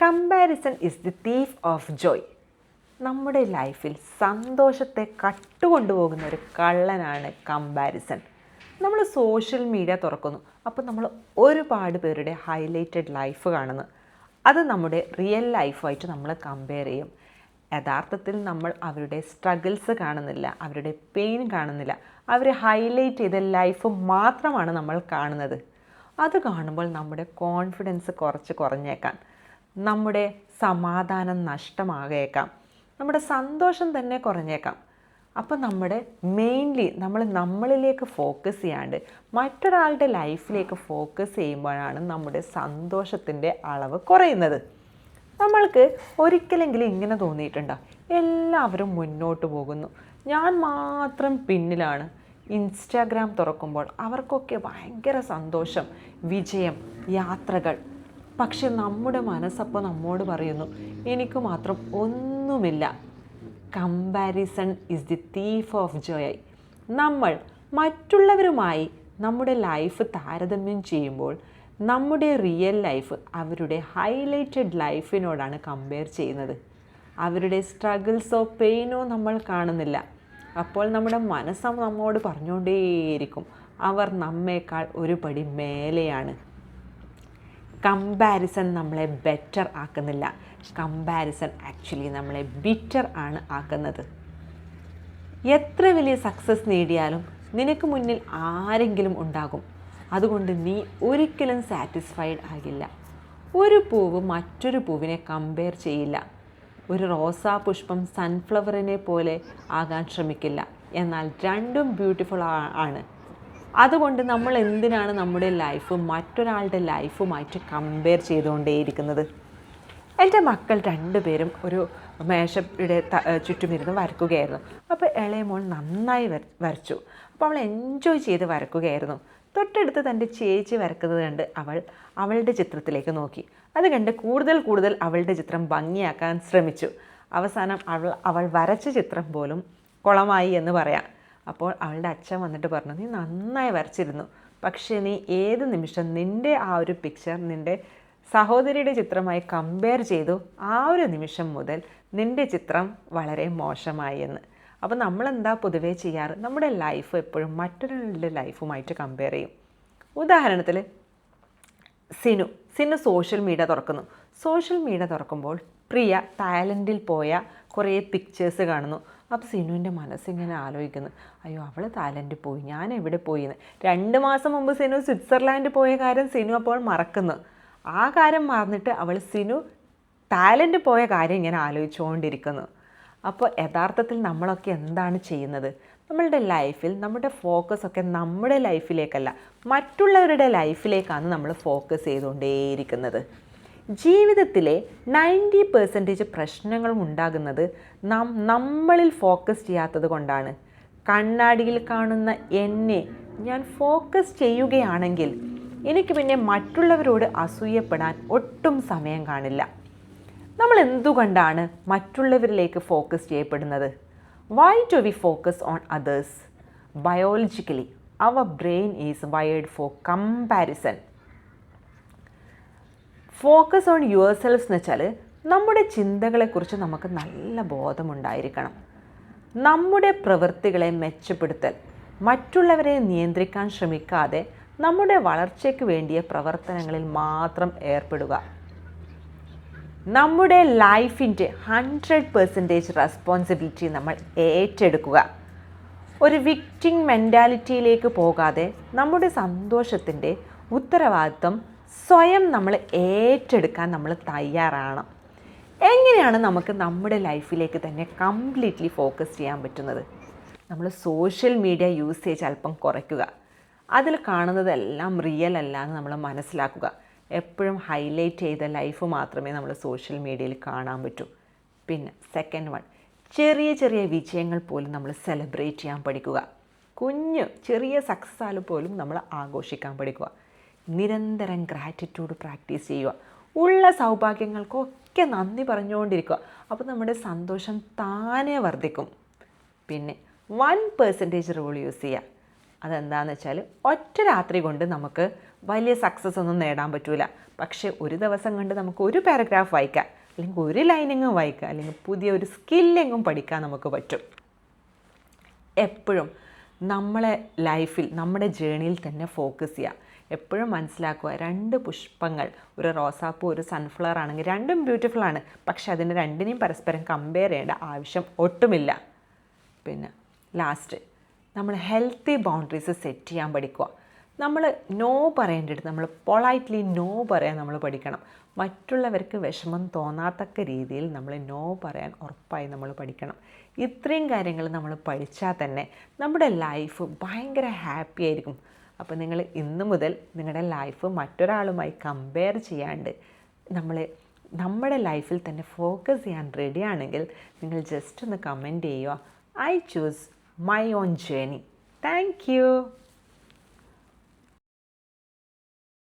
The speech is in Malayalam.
Comparison is the thief of Joy. നമ്മുടെ ലൈഫിൽ സന്തോഷത്തെ കട്ടുകൊണ്ടുപോകുന്ന ഒരു കള്ളനാണ് കമ്പാരിസൺ. നമ്മൾ സോഷ്യൽ മീഡിയ തുറക്കുന്നു, അപ്പോൾ നമ്മൾ ഒരുപാട് പേരുടെ ഹൈലൈറ്റഡ് ലൈഫ് കാണുന്നു. അത് നമ്മുടെ റിയൽ ലൈഫായിട്ട് നമ്മൾ കമ്പയർ ചെയ്യും. യഥാർത്ഥത്തിൽ നമ്മൾ അവരുടെ സ്ട്രഗിൾസ് കാണുന്നില്ല, അവരുടെ പെയിൻ കാണുന്നില്ല. അവർ ഹൈലൈറ്റ് ചെയ്ത ലൈഫ് മാത്രമാണ് നമ്മൾ കാണുന്നത്. അത് കാണുമ്പോൾ നമ്മുടെ കോൺഫിഡൻസ് കുറഞ്ഞേക്കാം, നമ്മുടെ സമാധാനം നഷ്ടമാകേക്കാം, നമ്മുടെ സന്തോഷം തന്നെ കുറഞ്ഞേക്കാം. അപ്പോൾ മെയിൻലി നമ്മളിലേക്ക് ഫോക്കസ് ചെയ്യാണ്ട് മറ്റൊരാളുടെ ലൈഫിലേക്ക് ഫോക്കസ് ചെയ്യുമ്പോഴാണ് നമ്മുടെ സന്തോഷത്തിൻ്റെ അളവ് കുറയുന്നത്. നമ്മൾക്ക് ഒരിക്കലെങ്കിലും ഇങ്ങനെ തോന്നിയിട്ടുണ്ടോ, എല്ലാവരും മുന്നോട്ട് പോകുന്നു, ഞാൻ മാത്രം പിന്നിലാണ്. ഇൻസ്റ്റാഗ്രാം തുറക്കുമ്പോൾ അവർക്കൊക്കെ ഭയങ്കര സന്തോഷം, വിജയം, യാത്രകൾ. പക്ഷെ നമ്മുടെ മനസ്സപ്പോൾ നമ്മോട് പറയുന്നു, എനിക്ക് മാത്രം ഒന്നുമില്ല. Comparison is the thief of Joy. നമ്മൾ മറ്റുള്ളവരുമായി നമ്മുടെ ലൈഫ് താരതമ്യം ചെയ്യുമ്പോൾ നമ്മുടെ റിയൽ ലൈഫ് അവരുടെ ഹൈലൈറ്റഡ് ലൈഫിനോടാണ് കമ്പയർ ചെയ്യുന്നത്. അവരുടെ സ്ട്രഗിൾസോ പെയിനോ നമ്മൾ കാണുന്നില്ല. അപ്പോൾ നമ്മുടെ മനസ്സ് നമ്മോട് പറഞ്ഞുകൊണ്ടേയിരിക്കും, അവർ നമ്മേക്കാൾ ഒരു പടി മേലെയാണ്. കമ്പാരിസൺ നമ്മളെ ബെറ്റർ ആക്കുന്നില്ല, കമ്പാരിസൺ ആക്ച്വലി നമ്മളെ ബിറ്റർ ആണ് ആക്കുന്നത്. എത്ര വലിയ സക്സസ് നേടിയാലും നിനക്ക് മുന്നിൽ ആരെങ്കിലും ഉണ്ടാകും. അതുകൊണ്ട് നീ ഒരിക്കലും സാറ്റിസ്ഫൈഡ് ആകില്ല. ഒരു പൂവ് മറ്റൊരു പൂവിനെ കമ്പയർ ചെയ്യില്ല. ഒരു റോസാ പുഷ്പം സൺഫ്ലവറിനെ പോലെ ആകാൻ ശ്രമിക്കില്ല. എന്നാൽ രണ്ടും ബ്യൂട്ടിഫുൾ ആണ്. അതുകൊണ്ട് നമ്മൾ എന്തിനാണ് നമ്മുടെ ലൈഫ് മറ്റൊരാളുടെ ലൈഫുമായിട്ട് കമ്പയർ ചെയ്തുകൊണ്ടേയിരിക്കുന്നത്? എൻ്റെ മക്കൾ രണ്ടുപേരും ഒരു മേശയുടെ ചുറ്റുമിരുന്ന് വരക്കുകയായിരുന്നു. അപ്പോൾ ഇളയ മോൾ നന്നായി വരച്ചു. അപ്പോൾ അവൾ എൻജോയ് ചെയ്ത് വരക്കുകയായിരുന്നു. തൊട്ടടുത്ത് തൻ്റെ ചേച്ചി വരക്കുന്നത് കണ്ട് അവളുടെ ചിത്രത്തിലേക്ക് നോക്കി. അത് കണ്ട് കൂടുതൽ അവളുടെ ചിത്രം ഭംഗിയാക്കാൻ ശ്രമിച്ചു. അവസാനം അവൾ വരച്ച ചിത്രം പോലും കുളമായി എന്ന് പറയാം. അപ്പോൾ അവളുടെ അച്ഛൻ വന്നിട്ട് പറഞ്ഞു, നീ നന്നായി വരച്ചിരുന്നു, പക്ഷേ നീ ഏത് നിമിഷം നിൻ്റെ ആ ഒരു പിക്ചർ നിൻ്റെ സഹോദരിയുടെ ചിത്രമായി കമ്പയർ ചെയ്തു, ആ ഒരു നിമിഷം മുതൽ നിൻ്റെ ചിത്രം വളരെ മോശമായി എന്ന്. അപ്പോൾ നമ്മളെന്താ പൊതുവേ ചെയ്യാറ്? നമ്മുടെ ലൈഫ് എപ്പോഴും മറ്റൊരാളുടെ ലൈഫുമായിട്ട് കമ്പയർ ചെയ്യും. ഉദാഹരണത്തിൽ സിനു സോഷ്യൽ മീഡിയ തുറക്കുന്നു. സോഷ്യൽ മീഡിയ തുറക്കുമ്പോൾ പ്രിയ തായ്ലൻഡിൽ പോയ കുറേ പിക്ചേഴ്സ് കാണുന്നു. അപ്പോൾ സിനുവിൻ്റെ മനസ്സിങ്ങനെ ആലോചിക്കുന്നു, അയ്യോ അവൾ തായ്ലൻഡിൽ പോയി, ഞാൻ എവിടെ പോയി എന്ന്. 2 മാസം മുമ്പ് സിനു സ്വിറ്റ്സർലാൻഡ് പോയ കാര്യം സിനു അപ്പോൾ മറക്കുന്നു. ആ കാര്യം മറന്നിട്ട് സിനു തായ്ലൻഡിൽ പോയ കാര്യം ഇങ്ങനെ ആലോചിച്ചുകൊണ്ടിരിക്കുന്നു. അപ്പോൾ യഥാർത്ഥത്തിൽ നമ്മളൊക്കെ എന്താണ് ചെയ്യുന്നത്? നമ്മളുടെ ലൈഫിൽ നമ്മുടെ ഫോക്കസൊക്കെ നമ്മുടെ ലൈഫിലേക്കല്ല, മറ്റുള്ളവരുടെ ലൈഫിലേക്കാണ് നമ്മൾ ഫോക്കസ് ചെയ്തുകൊണ്ടേയിരിക്കുന്നത്. ജീവിതത്തിലെ 90% പ്രശ്നങ്ങളും ഉണ്ടാകുന്നത് നമ്മളിൽ ഫോക്കസ് ചെയ്യാത്തത് കൊണ്ടാണ്. കണ്ണാടിയിൽ കാണുന്ന എന്നെ ഞാൻ ഫോക്കസ് ചെയ്യുകയാണെങ്കിൽ എനിക്ക് പിന്നെ മറ്റുള്ളവരോട് അസൂയപ്പെടാൻ ഒട്ടും സമയം കാണില്ല. നമ്മൾ എന്തുകൊണ്ടാണ് മറ്റുള്ളവരിലേക്ക് ഫോക്കസ് ചെയ്യപ്പെടുന്നത്? Why do we focus on others? Biologically, our brain is wired for comparison. Focus on your self എന്ന് വെച്ചാൽ നമ്മുടെ ചിന്തകളെക്കുറിച്ച് നമുക്ക് നല്ല ബോധമുണ്ടായിരിക്കണം. നമ്മുടെ പ്രവൃത്തികളെ മെച്ചപ്പെടുത്തൽ, മറ്റുള്ളവരെ നിയന്ത്രിക്കാൻ ശ്രമിക്കാതെ നമ്മുടെ വളർച്ചയ്ക്ക് വേണ്ടിയ പ്രവർത്തനങ്ങളിൽ മാത്രം ഏർപ്പെടുക. നമ്മുടെ ലൈഫിൻ്റെ 100% റെസ്പോൺസിബിലിറ്റി നമ്മൾ ഏറ്റെടുക്കുക. ഒരു വിക്ടിം മെൻറ്റാലിറ്റിയിലേക്ക് പോകാതെ നമ്മുടെ സന്തോഷത്തിൻ്റെ ഉത്തരവാദിത്വം സ്വയം നമ്മൾ ഏറ്റെടുക്കാൻ നമ്മൾ തയ്യാറാണ്. എങ്ങനെയാണ് നമുക്ക് നമ്മുടെ ലൈഫിലേക്ക് തന്നെ കംപ്ലീറ്റ്ലി ഫോക്കസ് ചെയ്യാൻ പറ്റുന്നത്? നമ്മൾ സോഷ്യൽ മീഡിയ യൂസേജ് അല്പം കുറയ്ക്കുക. അതിൽ കാണുന്നതെല്ലാം റിയൽ അല്ല എന്ന് നമ്മൾ മനസ്സിലാക്കുക. എപ്പോഴും ഹൈലൈറ്റ് ചെയ്ത ലൈഫ് മാത്രമേ നമ്മൾ സോഷ്യൽ മീഡിയയിൽ കാണാൻ പറ്റൂ. പിന്നെ സെക്കൻഡ് വൺ, ചെറിയ വിജയങ്ങൾ പോലും നമ്മൾ സെലിബ്രേറ്റ് ചെയ്യാൻ പഠിക്കുക. ചെറിയ സക്സസ് ആയാലും പോലും നമ്മൾ ആഘോഷിക്കാൻ പഠിക്കുക. നിരന്തരം ഗ്രാറ്റിറ്റ്യൂഡ് പ്രാക്ടീസ് ചെയ്യുക. ഉള്ള സൗഭാഗ്യങ്ങൾക്കൊക്കെ നന്ദി പറഞ്ഞുകൊണ്ടിരിക്കുക. അപ്പോൾ നമ്മുടെ സന്തോഷം താനേ വർദ്ധിക്കും. പിന്നെ 1% റൂൾ യൂസ് ചെയ്യുക. അതെന്താണെന്ന് വെച്ചാൽ ഒറ്റ രാത്രി കൊണ്ട് നമുക്ക് വലിയ സക്സസ് ഒന്നും നേടാൻ പറ്റില്ല. പക്ഷേ ഒരു ദിവസം കൊണ്ട് നമുക്ക് ഒരു പാരഗ്രാഫ് വായിക്കാം, അല്ലെങ്കിൽ ഒരു ലൈനിങ്ങും വായിക്കാം, അല്ലെങ്കിൽ പുതിയ ഒരു സ്കില്ലെങ്കും പഠിക്കാൻ നമുക്ക് പറ്റും. എപ്പോഴും നമ്മളെ ലൈഫിൽ നമ്മുടെ ജേണിയിൽ തന്നെ ഫോക്കസ് ചെയ്യുക. എപ്പോഴും മനസ്സിലാക്കുക, 2 പുഷ്പങ്ങൾ, ഒരു റോസാപ്പൂ ഒരു സൺഫ്ലവർ ആണെങ്കിൽ രണ്ടും ബ്യൂട്ടിഫുൾ ആണ്. പക്ഷെ അതിന് രണ്ടിനെയും പരസ്പരം കമ്പയർ ചെയ്യേണ്ട ആവശ്യം ഒട്ടുമില്ല. പിന്നെ ലാസ്റ്റ്, നമ്മൾ ഹെൽത്തി ബൗണ്ടറീസ് സെറ്റ് ചെയ്യാൻ പഠിക്കുക. നമ്മൾ നോ പറയേണ്ടടുത്ത് നമ്മൾ പൊളൈറ്റ്ലി നോ പറയാൻ നമ്മൾ പഠിക്കണം. മറ്റുള്ളവർക്ക് വിഷമം തോന്നാത്തക്ക രീതിയിൽ നമ്മൾ നോ പറയാൻ ഉറപ്പായി നമ്മൾ പഠിക്കണം. ഇത്രയും കാര്യങ്ങൾ നമ്മൾ പഠിച്ചാൽ തന്നെ നമ്മുടെ ലൈഫ് ഭയങ്കര ഹാപ്പി ആയിരിക്കും. അപ്പോൾ നിങ്ങൾ ഇന്ന് മുതൽ നിങ്ങളുടെ ലൈഫ് മറ്റൊരാളുമായി കമ്പയർ ചെയ്യാണ്ട് നമ്മുടെ ലൈഫിൽ തന്നെ ഫോക്കസ് ചെയ്യാൻ റെഡിയാണെങ്കിൽ നിങ്ങൾ ജസ്റ്റ് ഒന്ന് കമൻറ്റ് ചെയ്യുക, I choose my own journey. Thank you.